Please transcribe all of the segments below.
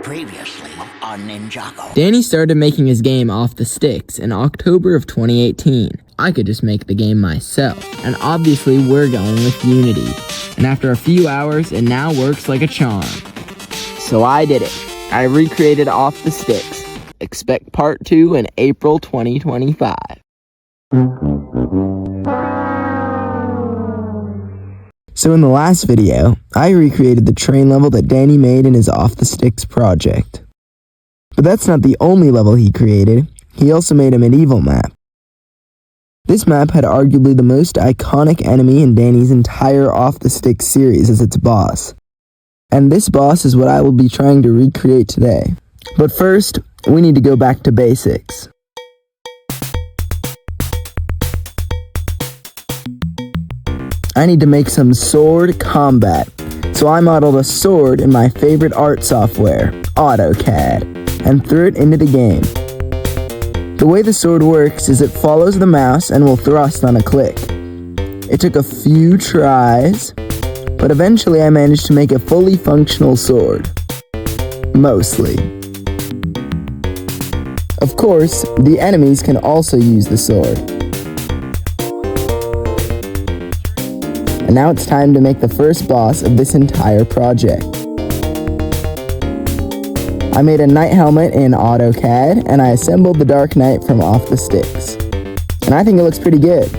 Previously on Ninjago. Danny started making his game off the sticks in October of 2018. I could just make the game myself. And obviously we're going with Unity. And after a few hours, it now works like a charm. So I did it. I recreated off the sticks. Expect part 2 in April 2025. So in the last video, I recreated the train level that Danny made in his Off the Sticks project. But that's not the only level he created. He also made a medieval map. This map had arguably the most iconic enemy in Danny's entire Off the Sticks series as its boss. And this boss is what I will be trying to recreate today. But first, we need to go back to basics. I need to make some sword combat, so I modeled a sword in my favorite art software, AutoCAD, and threw it into the game. The way the sword works is it follows the mouse and will thrust on a click. It took a few tries, but eventually I managed to make a fully functional sword. Mostly. Of course, the enemies can also use the sword. And now it's time to make the first boss of this entire project. I made a knight helmet in AutoCAD, and I assembled the Dark Knight from Off the Sticks. And I think it looks pretty good.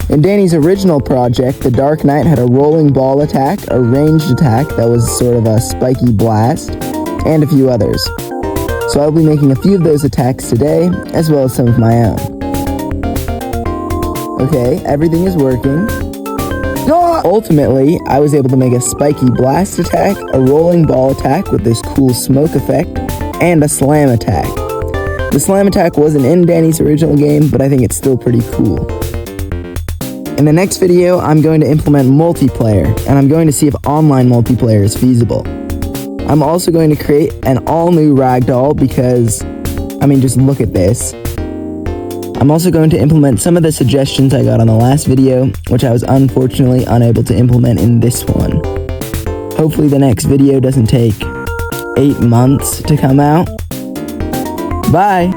In Danny's original project, the Dark Knight had a rolling ball attack, a ranged attack that was sort of a spiky blast, and a few others. So I'll be making a few of those attacks today, as well as some of my own. Okay, everything is working. Ultimately, I was able to make a spiky blast attack, a rolling ball attack with this cool smoke effect, and a slam attack. The slam attack wasn't in Danny's original game, but I think it's still pretty cool. In the next video, I'm going to implement multiplayer, and I'm going to see if online multiplayer is feasible. I'm also going to create an all-new ragdoll because, just look at this. I'm also going to implement some of the suggestions I got on the last video, which I was unfortunately unable to implement in this one. Hopefully the next video doesn't take 8 months to come out. Bye!